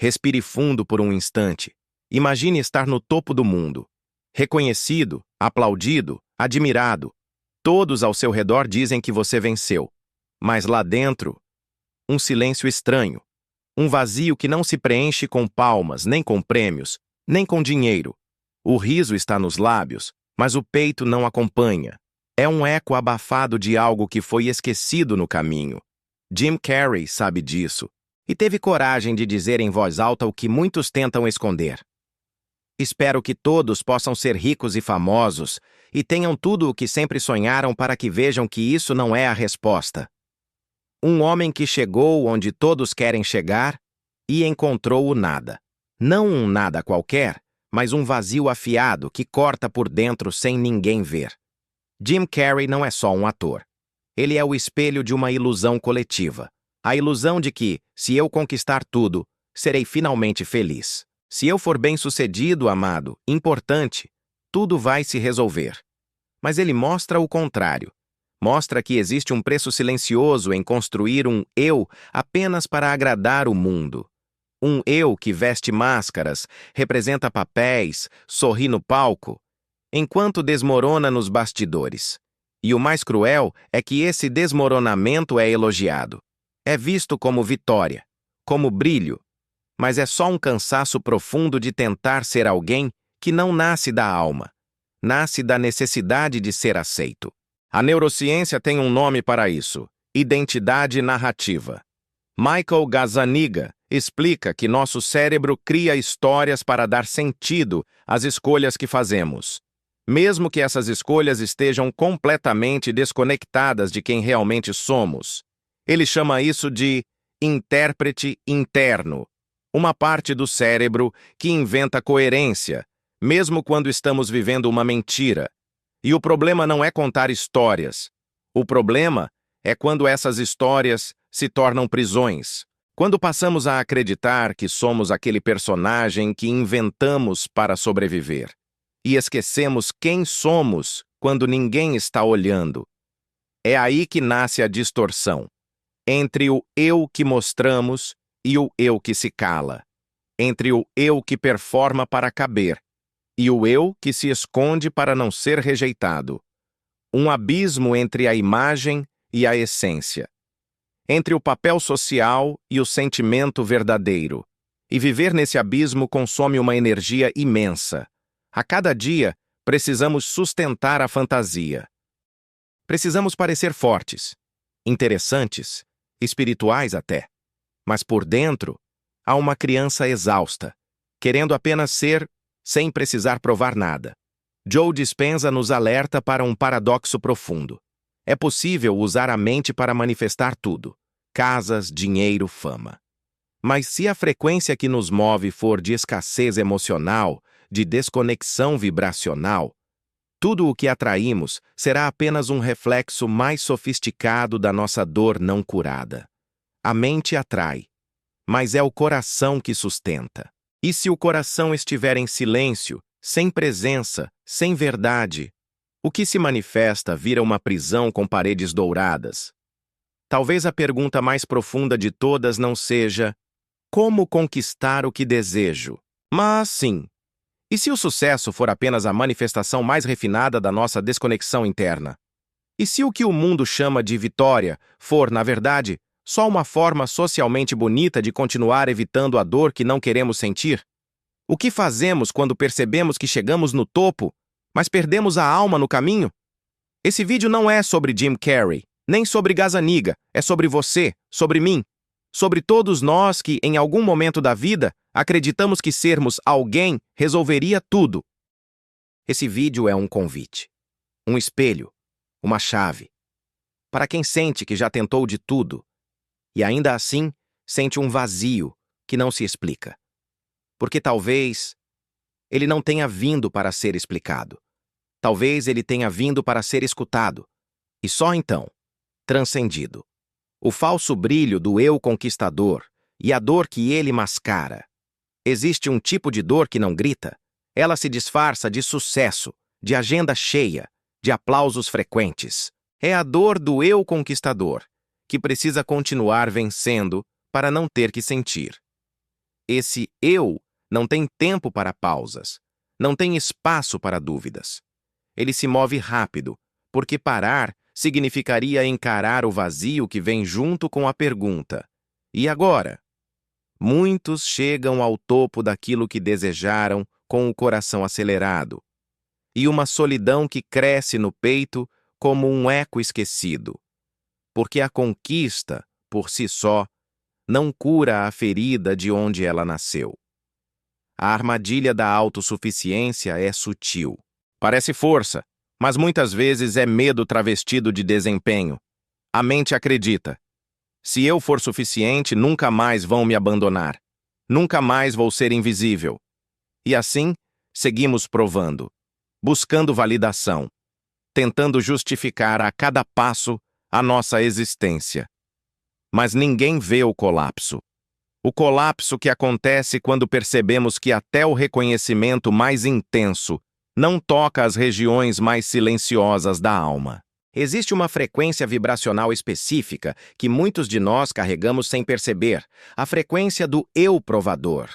Respire fundo por um instante. Imagine estar no topo do mundo. Reconhecido, aplaudido, admirado. Todos ao seu redor dizem que você venceu. Mas lá dentro, um silêncio estranho. Um vazio que não se preenche com palmas, nem com prêmios, nem com dinheiro. O riso está nos lábios, mas o peito não acompanha. É um eco abafado de algo que foi esquecido no caminho. Jim Carrey sabe disso, e teve coragem de dizer em voz alta o que muitos tentam esconder. Espero que todos possam ser ricos e famosos, e tenham tudo o que sempre sonharam para que vejam que isso não é a resposta. Um homem que chegou onde todos querem chegar e encontrou o nada. Não um nada qualquer, mas um vazio afiado que corta por dentro sem ninguém ver. Jim Carrey não é só um ator. Ele é o espelho de uma ilusão coletiva. A ilusão de que, se eu conquistar tudo, serei finalmente feliz. Se eu for bem-sucedido, amado, importante, tudo vai se resolver. Mas ele mostra o contrário. Mostra que existe um preço silencioso em construir um eu apenas para agradar o mundo. Um eu que veste máscaras, representa papéis, sorri no palco, enquanto desmorona nos bastidores. E o mais cruel é que esse desmoronamento é elogiado. É visto como vitória, como brilho, mas é só um cansaço profundo de tentar ser alguém que não nasce da alma, nasce da necessidade de ser aceito. A neurociência tem um nome para isso: identidade narrativa. Michael Gazzaniga explica que nosso cérebro cria histórias para dar sentido às escolhas que fazemos, mesmo que essas escolhas estejam completamente desconectadas de quem realmente somos. Ele chama isso de intérprete interno, uma parte do cérebro que inventa coerência, mesmo quando estamos vivendo uma mentira. E o problema não é contar histórias. O problema é quando essas histórias se tornam prisões. Quando passamos a acreditar que somos aquele personagem que inventamos para sobreviver. E esquecemos quem somos quando ninguém está olhando. É aí que nasce a distorção. Entre o eu que mostramos e o eu que se cala. Entre o eu que performa para caber e o eu que se esconde para não ser rejeitado. Um abismo entre a imagem e a essência. Entre o papel social e o sentimento verdadeiro. E viver nesse abismo consome uma energia imensa. A cada dia, precisamos sustentar a fantasia. Precisamos parecer fortes, interessantes, espirituais até. Mas por dentro, há uma criança exausta, querendo apenas ser, sem precisar provar nada. Joe Dispenza nos alerta para um paradoxo profundo. É possível usar a mente para manifestar tudo: casas, dinheiro, fama. Mas se a frequência que nos move for de escassez emocional, de desconexão vibracional, tudo o que atraímos será apenas um reflexo mais sofisticado da nossa dor não curada. A mente atrai, mas é o coração que sustenta. E se o coração estiver em silêncio, sem presença, sem verdade, o que se manifesta vira uma prisão com paredes douradas. Talvez a pergunta mais profunda de todas não seja: como conquistar o que desejo? Mas sim. E se o sucesso for apenas a manifestação mais refinada da nossa desconexão interna? E se o que o mundo chama de vitória for, na verdade, só uma forma socialmente bonita de continuar evitando a dor que não queremos sentir? O que fazemos quando percebemos que chegamos no topo, mas perdemos a alma no caminho? Esse vídeo não é sobre Jim Carrey, nem sobre Gazzaniga, é sobre você, sobre mim, sobre todos nós que, em algum momento da vida, acreditamos que sermos alguém resolveria tudo. Esse vídeo é um convite, um espelho, uma chave, para quem sente que já tentou de tudo e ainda assim sente um vazio que não se explica. Porque talvez ele não tenha vindo para ser explicado. Talvez ele tenha vindo para ser escutado e só então transcendido. O falso brilho do eu conquistador e a dor que ele mascara. Existe um tipo de dor que não grita. Ela se disfarça de sucesso, de agenda cheia, de aplausos frequentes. É a dor do eu conquistador, que precisa continuar vencendo para não ter que sentir. Esse eu não tem tempo para pausas, não tem espaço para dúvidas. Ele se move rápido, porque parar significaria encarar o vazio que vem junto com a pergunta: e agora? Muitos chegam ao topo daquilo que desejaram com o coração acelerado, e uma solidão que cresce no peito como um eco esquecido, porque a conquista, por si só, não cura a ferida de onde ela nasceu. A armadilha da autossuficiência é sutil. Parece força, mas muitas vezes é medo travestido de desempenho. A mente acredita: se eu for suficiente, nunca mais vão me abandonar. Nunca mais vou ser invisível. E assim, seguimos provando, buscando validação, tentando justificar a cada passo a nossa existência. Mas ninguém vê o colapso. O colapso que acontece quando percebemos que até o reconhecimento mais intenso não toca as regiões mais silenciosas da alma. Existe uma frequência vibracional específica que muitos de nós carregamos sem perceber, a frequência do eu provador.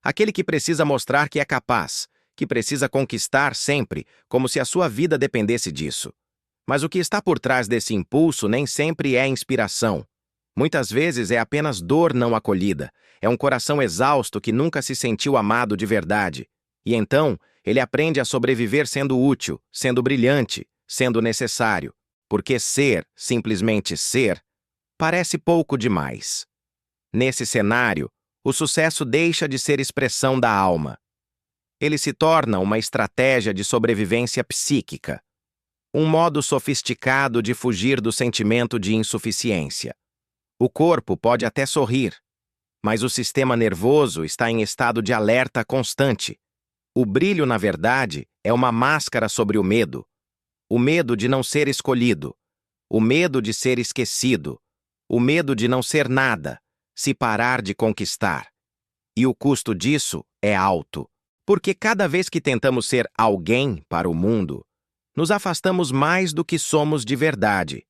Aquele que precisa mostrar que é capaz, que precisa conquistar sempre, como se a sua vida dependesse disso. Mas o que está por trás desse impulso nem sempre é inspiração. Muitas vezes é apenas dor não acolhida, é um coração exausto que nunca se sentiu amado de verdade. E então, ele aprende a sobreviver sendo útil, sendo brilhante, sendo necessário, porque ser, simplesmente ser, parece pouco demais. Nesse cenário, o sucesso deixa de ser expressão da alma. Ele se torna uma estratégia de sobrevivência psíquica, um modo sofisticado de fugir do sentimento de insuficiência. O corpo pode até sorrir, mas o sistema nervoso está em estado de alerta constante. O brilho, na verdade, é uma máscara sobre o medo de não ser escolhido, o medo de ser esquecido, o medo de não ser nada, se parar de conquistar. E o custo disso é alto, porque cada vez que tentamos ser alguém para o mundo, nos afastamos mais do que somos de verdade.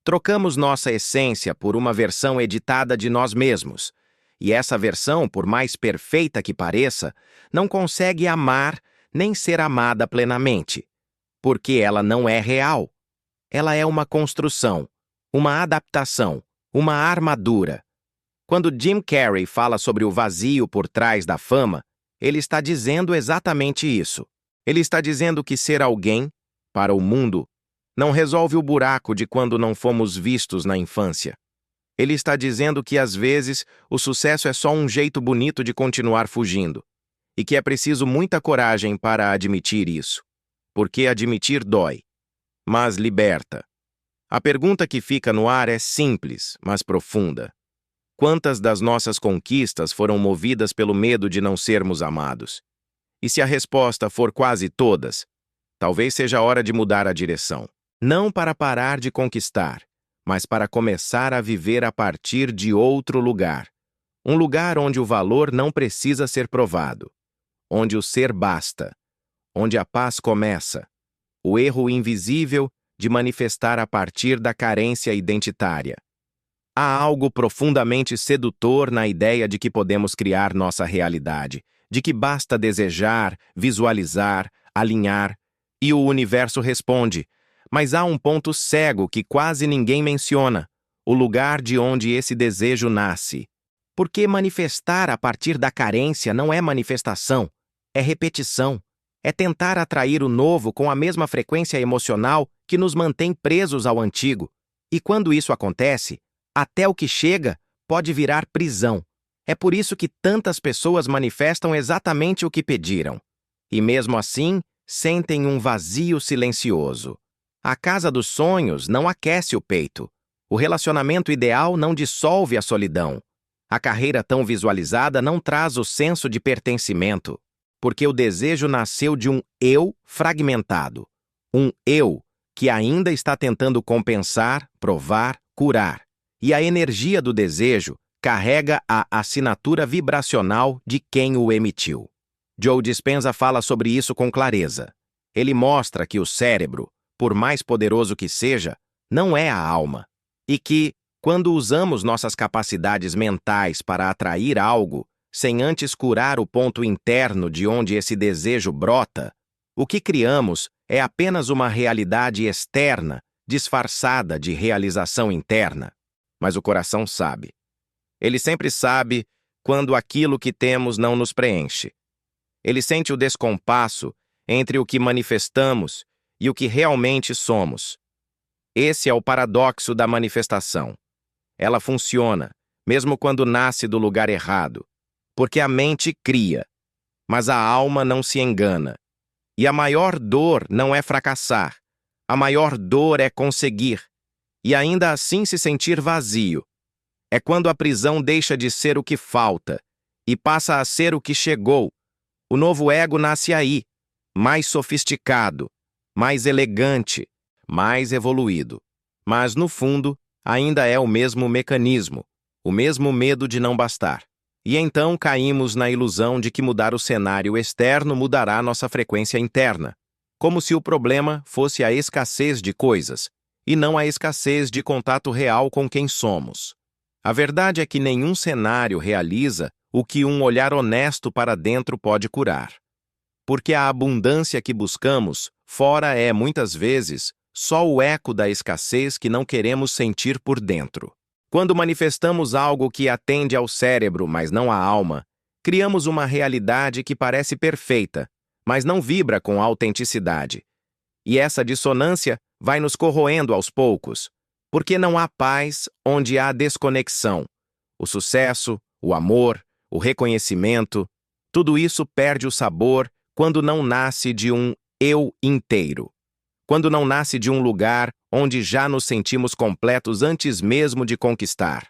Trocamos nossa essência por uma versão editada de nós mesmos, e essa versão, por mais perfeita que pareça, não consegue amar nem ser amada plenamente, porque ela não é real. Ela é uma construção, uma adaptação, uma armadura. Quando Jim Carrey fala sobre o vazio por trás da fama, ele está dizendo exatamente isso. Ele está dizendo que ser alguém, para o mundo, não resolve o buraco de quando não fomos vistos na infância. Ele está dizendo que, às vezes, o sucesso é só um jeito bonito de continuar fugindo, e que é preciso muita coragem para admitir isso. Porque admitir dói, mas liberta. A pergunta que fica no ar é simples, mas profunda. Quantas das nossas conquistas foram movidas pelo medo de não sermos amados? E se a resposta for quase todas, talvez seja a hora de mudar a direção. Não para parar de conquistar, mas para começar a viver a partir de outro lugar. Um lugar onde o valor não precisa ser provado, onde o ser basta, onde a paz começa, o erro invisível de manifestar a partir da carência identitária. Há algo profundamente sedutor na ideia de que podemos criar nossa realidade, de que basta desejar, visualizar, alinhar, e o universo responde. Mas há um ponto cego que quase ninguém menciona, o lugar de onde esse desejo nasce. Porque manifestar a partir da carência não é manifestação, é repetição. É tentar atrair o novo com a mesma frequência emocional que nos mantém presos ao antigo. E quando isso acontece, até o que chega pode virar prisão. É por isso que tantas pessoas manifestam exatamente o que pediram. E mesmo assim, sentem um vazio silencioso. A casa dos sonhos não aquece o peito. O relacionamento ideal não dissolve a solidão. A carreira tão visualizada não traz o senso de pertencimento, porque o desejo nasceu de um eu fragmentado. Um eu que ainda está tentando compensar, provar, curar. E a energia do desejo carrega a assinatura vibracional de quem o emitiu. Joe Dispenza fala sobre isso com clareza. Ele mostra que o cérebro, por mais poderoso que seja, não é a alma. E que, quando usamos nossas capacidades mentais para atrair algo, sem antes curar o ponto interno de onde esse desejo brota, o que criamos é apenas uma realidade externa, disfarçada de realização interna. Mas o coração sabe. Ele sempre sabe quando aquilo que temos não nos preenche. Ele sente o descompasso entre o que manifestamos e o que realmente somos. Esse é o paradoxo da manifestação. Ela funciona, mesmo quando nasce do lugar errado, porque a mente cria, mas a alma não se engana. E a maior dor não é fracassar, a maior dor é conseguir, e ainda assim se sentir vazio. É quando a prisão deixa de ser o que falta e passa a ser o que chegou. O novo ego nasce aí, mais sofisticado, mais elegante, mais evoluído. Mas, no fundo, ainda é o mesmo mecanismo, o mesmo medo de não bastar. E então caímos na ilusão de que mudar o cenário externo mudará nossa frequência interna, como se o problema fosse a escassez de coisas, e não a escassez de contato real com quem somos. A verdade é que nenhum cenário realiza o que um olhar honesto para dentro pode curar. Porque a abundância que buscamos fora é, muitas vezes, só o eco da escassez que não queremos sentir por dentro. Quando manifestamos algo que atende ao cérebro, mas não à alma, criamos uma realidade que parece perfeita, mas não vibra com autenticidade. E essa dissonância vai nos corroendo aos poucos, porque não há paz onde há desconexão. O sucesso, o amor, o reconhecimento, tudo isso perde o sabor quando não nasce de um eu inteiro. Quando não nasce de um lugar onde já nos sentimos completos antes mesmo de conquistar.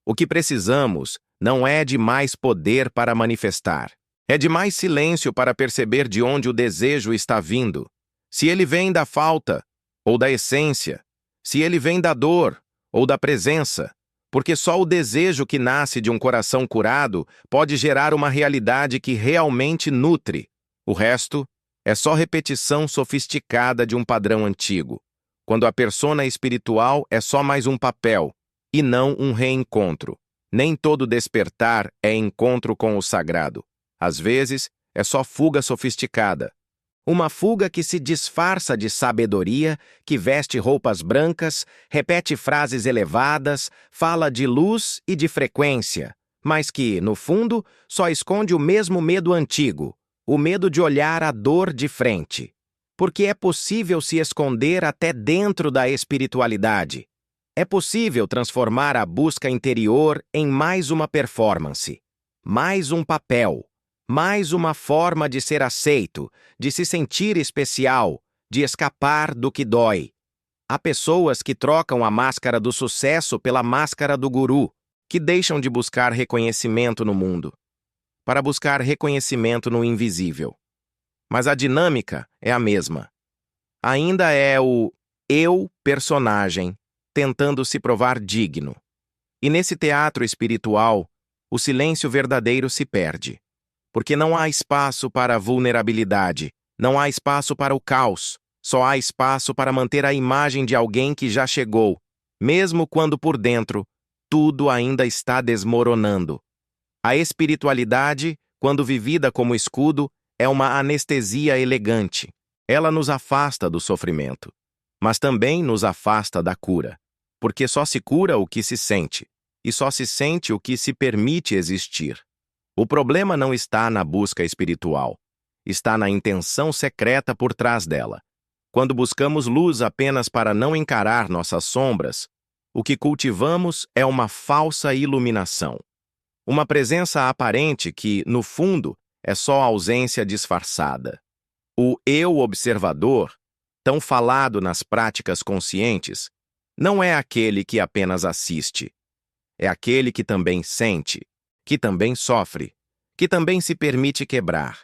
O que precisamos não é de mais poder para manifestar. É de mais silêncio para perceber de onde o desejo está vindo. Se ele vem da falta ou da essência, se ele vem da dor ou da presença, porque só o desejo que nasce de um coração curado pode gerar uma realidade que realmente nutre. O resto é só repetição sofisticada de um padrão antigo, quando a persona espiritual é só mais um papel, e não um reencontro. Nem todo despertar é encontro com o sagrado. Às vezes, é só fuga sofisticada. Uma fuga que se disfarça de sabedoria, que veste roupas brancas, repete frases elevadas, fala de luz e de frequência, mas que, no fundo, só esconde o mesmo medo antigo, o medo de olhar a dor de frente. Porque é possível se esconder até dentro da espiritualidade. É possível transformar a busca interior em mais uma performance, mais um papel, mais uma forma de ser aceito, de se sentir especial, de escapar do que dói. Há pessoas que trocam a máscara do sucesso pela máscara do guru, que deixam de buscar reconhecimento no mundo, para buscar reconhecimento no invisível. Mas a dinâmica é a mesma. Ainda é o eu personagem tentando se provar digno. E nesse teatro espiritual, o silêncio verdadeiro se perde. Porque não há espaço para a vulnerabilidade, não há espaço para o caos, só há espaço para manter a imagem de alguém que já chegou, mesmo quando por dentro tudo ainda está desmoronando. A espiritualidade, quando vivida como escudo, é uma anestesia elegante. Ela nos afasta do sofrimento, mas também nos afasta da cura, porque só se cura o que se sente, e só se sente o que se permite existir. O problema não está na busca espiritual, está na intenção secreta por trás dela. Quando buscamos luz apenas para não encarar nossas sombras, o que cultivamos é uma falsa iluminação. Uma presença aparente que, no fundo, é só ausência disfarçada. O eu observador, tão falado nas práticas conscientes, não é aquele que apenas assiste. É aquele que também sente, que também sofre, que também se permite quebrar.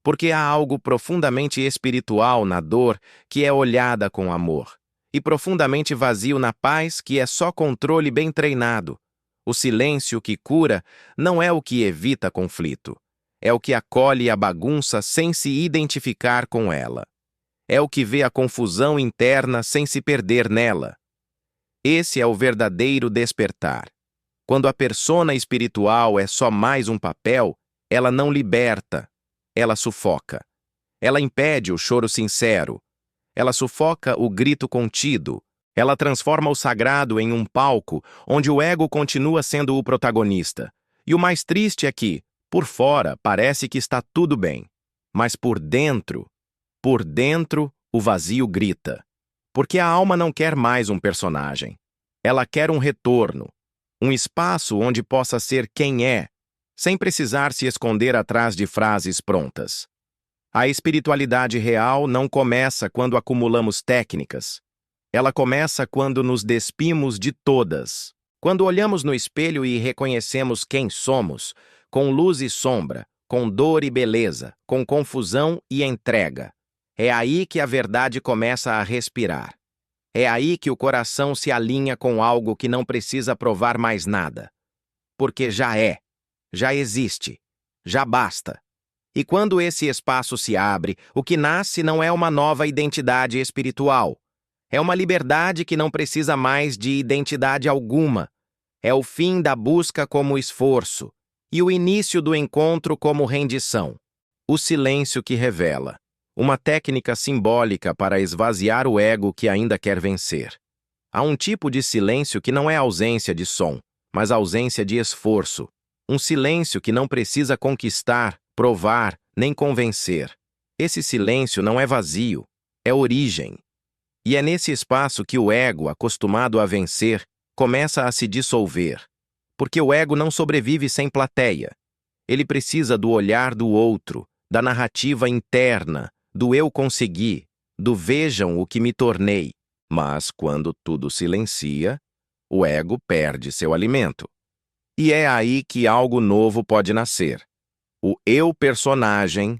Porque há algo profundamente espiritual na dor que é olhada com amor, e profundamente vazio na paz que é só controle bem treinado. O silêncio que cura não é o que evita conflito. É o que acolhe a bagunça sem se identificar com ela. É o que vê a confusão interna sem se perder nela. Esse é o verdadeiro despertar. Quando a persona espiritual é só mais um papel, ela não liberta, ela sufoca. Ela impede o choro sincero. Ela sufoca o grito contido. Ela transforma o sagrado em um palco onde o ego continua sendo o protagonista. E o mais triste é que, por fora, parece que está tudo bem. Mas por dentro, o vazio grita. Porque a alma não quer mais um personagem. Ela quer um retorno. Um espaço onde possa ser quem é, sem precisar se esconder atrás de frases prontas. A espiritualidade real não começa quando acumulamos técnicas. Ela começa quando nos despimos de todas. Quando olhamos no espelho e reconhecemos quem somos, com luz e sombra, com dor e beleza, com confusão e entrega. É aí que a verdade começa a respirar. É aí que o coração se alinha com algo que não precisa provar mais nada. Porque já existe, já basta. E quando esse espaço se abre, o que nasce não é uma nova identidade espiritual. É uma liberdade que não precisa mais de identidade alguma. É o fim da busca como esforço e o início do encontro como rendição. O silêncio que revela. Uma técnica simbólica para esvaziar o ego que ainda quer vencer. Há um tipo de silêncio que não é ausência de som, mas ausência de esforço. Um silêncio que não precisa conquistar, provar, nem convencer. Esse silêncio não é vazio, é origem. E é nesse espaço que o ego, acostumado a vencer, começa a se dissolver. Porque o ego não sobrevive sem plateia. Ele precisa do olhar do outro, da narrativa interna, do eu consegui, do vejam o que me tornei. Mas quando tudo silencia, o ego perde seu alimento. E é aí que algo novo pode nascer. O eu personagem,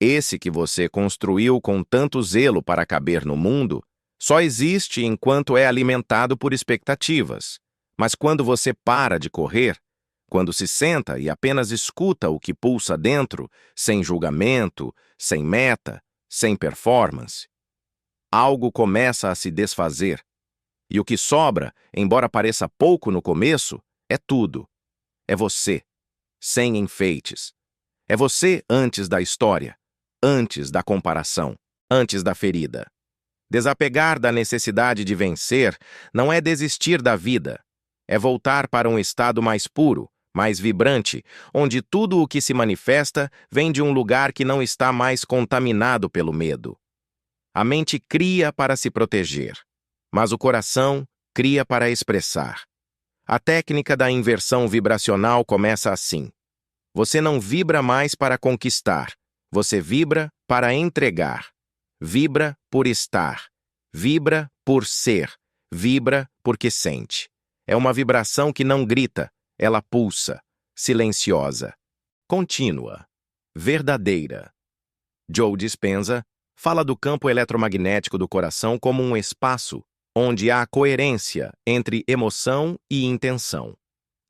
esse que você construiu com tanto zelo para caber no mundo, só existe enquanto é alimentado por expectativas. Mas quando você para de correr, quando se senta e apenas escuta o que pulsa dentro, sem julgamento, sem meta, sem performance, algo começa a se desfazer. E o que sobra, embora pareça pouco no começo, é tudo. É você, sem enfeites. É você antes da história, antes da comparação, antes da ferida. Desapegar da necessidade de vencer não é desistir da vida. É voltar para um estado mais puro, mais vibrante, onde tudo o que se manifesta vem de um lugar que não está mais contaminado pelo medo. A mente cria para se proteger, mas o coração cria para expressar. A técnica da inversão vibracional começa assim. Você não vibra mais para conquistar, você vibra para entregar. Vibra por estar, vibra por ser, vibra porque sente. É uma vibração que não grita, ela pulsa, silenciosa, contínua, verdadeira. Joe Dispenza fala do campo eletromagnético do coração como um espaço onde há coerência entre emoção e intenção.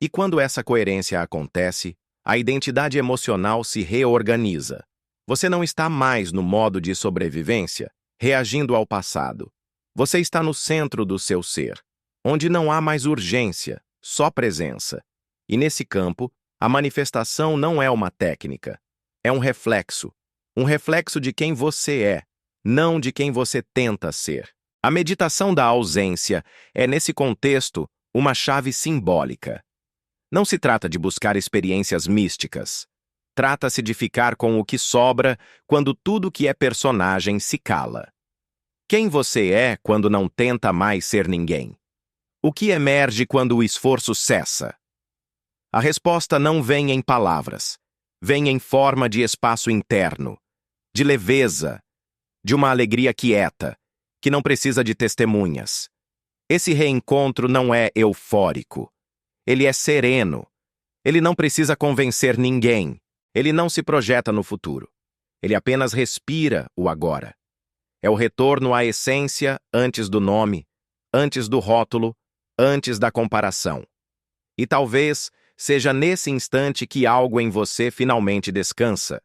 E quando essa coerência acontece, a identidade emocional se reorganiza. Você não está mais no modo de sobrevivência, reagindo ao passado. Você está no centro do seu ser, onde não há mais urgência, só presença. E nesse campo, a manifestação não é uma técnica, é um reflexo de quem você é, não de quem você tenta ser. A meditação da ausência é, nesse contexto, uma chave simbólica. Não se trata de buscar experiências místicas. Trata-se de ficar com o que sobra quando tudo que é personagem se cala. Quem você é quando não tenta mais ser ninguém? O que emerge quando o esforço cessa? A resposta não vem em palavras. Vem em forma de espaço interno, de leveza, de uma alegria quieta, que não precisa de testemunhas. Esse reencontro não é eufórico. Ele é sereno. Ele não precisa convencer ninguém. Ele não se projeta no futuro. Ele apenas respira o agora. É o retorno à essência antes do nome, antes do rótulo, antes da comparação. E talvez seja nesse instante que algo em você finalmente descansa.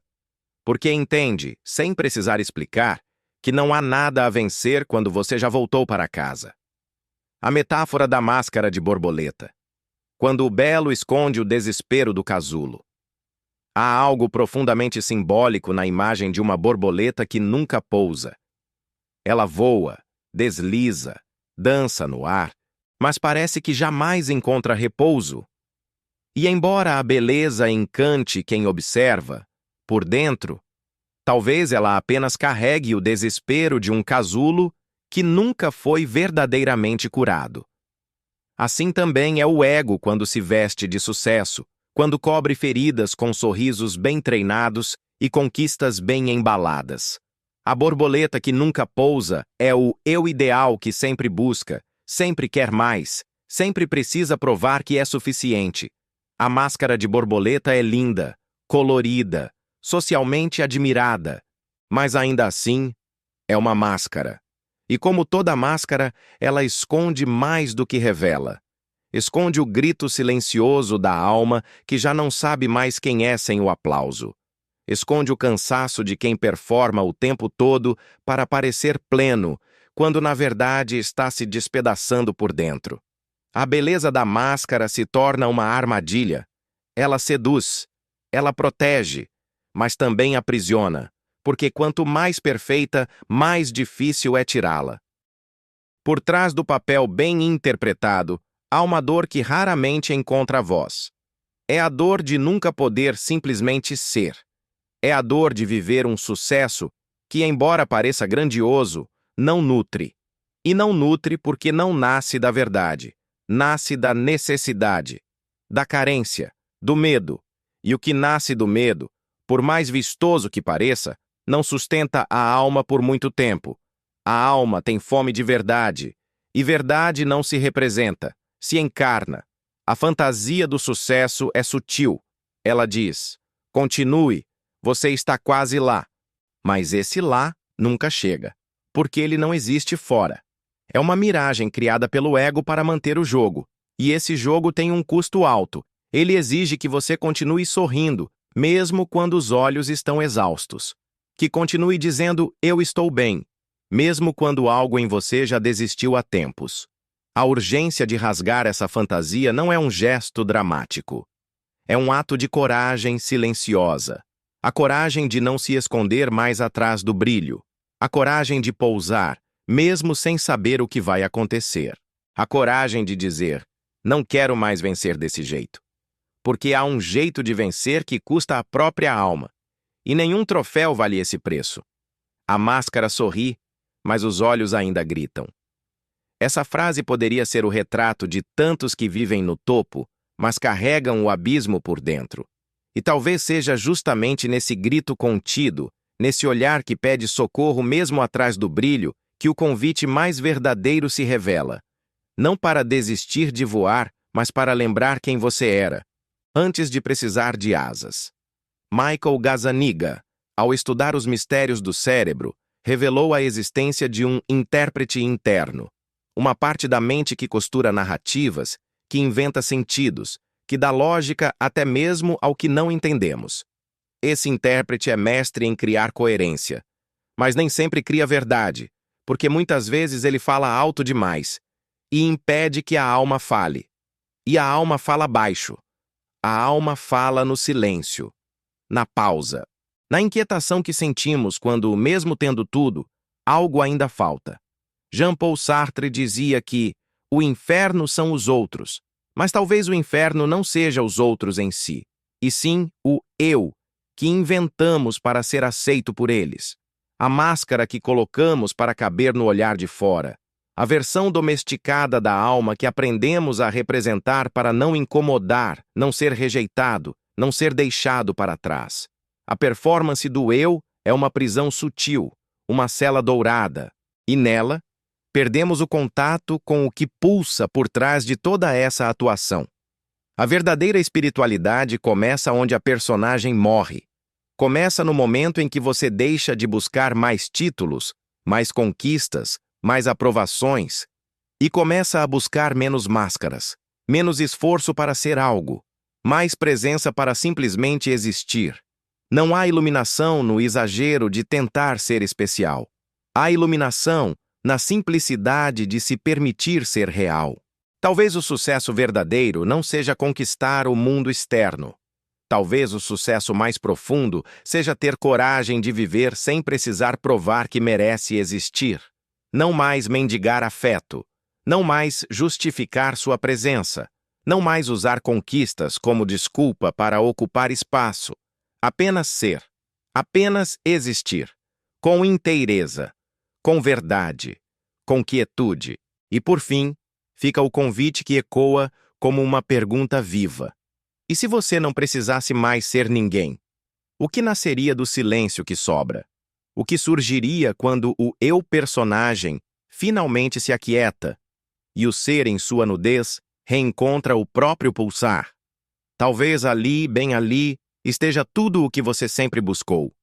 Porque entende, sem precisar explicar, que não há nada a vencer quando você já voltou para casa. A metáfora da máscara de borboleta. quando o belo esconde o desespero do casulo. Há algo profundamente simbólico na imagem de uma borboleta que nunca pousa. Ela voa, desliza, dança no ar, mas parece que jamais encontra repouso. E embora a beleza encante quem observa, por dentro, talvez ela apenas carregue o desespero de um casulo que nunca foi verdadeiramente curado. Assim também é o ego quando se veste de sucesso, quando cobre feridas com sorrisos bem treinados e conquistas bem embaladas. A borboleta que nunca pousa é o eu ideal que sempre busca, sempre quer mais, sempre precisa provar que é suficiente. A máscara de borboleta é linda, colorida, socialmente admirada, mas ainda assim é uma máscara. E como toda máscara, ela esconde mais do que revela. Esconde o grito silencioso da alma que já não sabe mais quem é sem o aplauso. Esconde o cansaço de quem performa o tempo todo para parecer pleno, quando na verdade está se despedaçando por dentro. A beleza da máscara se torna uma armadilha. Ela seduz, ela protege, mas também aprisiona, porque quanto mais perfeita, mais difícil é tirá-la. Por trás do papel bem interpretado, há uma dor que raramente encontra voz. É a dor de nunca poder simplesmente ser. É a dor de viver um sucesso que, embora pareça grandioso, não nutre. E não nutre porque não nasce da verdade. Nasce da necessidade, da carência, do medo. E o que nasce do medo, por mais vistoso que pareça, não sustenta a alma por muito tempo. A alma tem fome de verdade, e verdade não se representa, se encarna. A fantasia do sucesso é sutil. Ela diz: continue, você está quase lá. Mas esse lá nunca chega, porque ele não existe fora. É uma miragem criada pelo ego para manter o jogo, e esse jogo tem um custo alto. Ele exige que você continue sorrindo, mesmo quando os olhos estão exaustos. Que continue dizendo, eu estou bem, mesmo quando algo em você já desistiu há tempos. A urgência de rasgar essa fantasia não é um gesto dramático. É um ato de coragem silenciosa. A coragem de não se esconder mais atrás do brilho. A coragem de pousar, mesmo sem saber o que vai acontecer. A coragem de dizer, não quero mais vencer desse jeito. Porque há um jeito de vencer que custa a própria alma. E nenhum troféu vale esse preço. A máscara sorri, mas os olhos ainda gritam. Essa frase poderia ser o retrato de tantos que vivem no topo, mas carregam o abismo por dentro. E talvez seja justamente nesse grito contido, nesse olhar que pede socorro mesmo atrás do brilho, que o convite mais verdadeiro se revela. Não para desistir de voar, mas para lembrar quem você era, antes de precisar de asas. Michael Gazzaniga, ao estudar os mistérios do cérebro, revelou a existência de um intérprete interno, uma parte da mente que costura narrativas, que inventa sentidos, que dá lógica até mesmo ao que não entendemos. Esse intérprete é mestre em criar coerência, mas nem sempre cria verdade, porque muitas vezes ele fala alto demais e impede que a alma fale. E a alma fala baixo. A alma fala no silêncio, na pausa, na inquietação que sentimos quando, mesmo tendo tudo, algo ainda falta. Jean-Paul Sartre dizia que o inferno são os outros, mas talvez o inferno não seja os outros em si, e sim o eu, que inventamos para ser aceito por eles. A máscara que colocamos para caber no olhar de fora. A versão domesticada da alma que aprendemos a representar para não incomodar, não ser rejeitado, não ser deixado para trás. A performance do eu é uma prisão sutil, uma cela dourada, e nela, perdemos o contato com o que pulsa por trás de toda essa atuação. A verdadeira espiritualidade começa onde a personagem morre. Começa no momento em que você deixa de buscar mais títulos, mais conquistas, mais aprovações, e começa a buscar menos máscaras, menos esforço para ser algo, mais presença para simplesmente existir. Não há iluminação no exagero de tentar ser especial. Há iluminação na simplicidade de se permitir ser real. Talvez o sucesso verdadeiro não seja conquistar o mundo externo. Talvez o sucesso mais profundo seja ter coragem de viver sem precisar provar que merece existir. Não mais mendigar afeto. Não mais justificar sua presença. Não mais usar conquistas como desculpa para ocupar espaço. Apenas ser. Apenas existir. Com inteireza. Com verdade. Com quietude. E, por fim, fica o convite que ecoa como uma pergunta viva. E se você não precisasse mais ser ninguém? O que nasceria do silêncio que sobra? O que surgiria quando o eu-personagem finalmente se aquieta e o ser em sua nudez reencontra o próprio pulsar? Talvez ali, bem ali, esteja tudo o que você sempre buscou.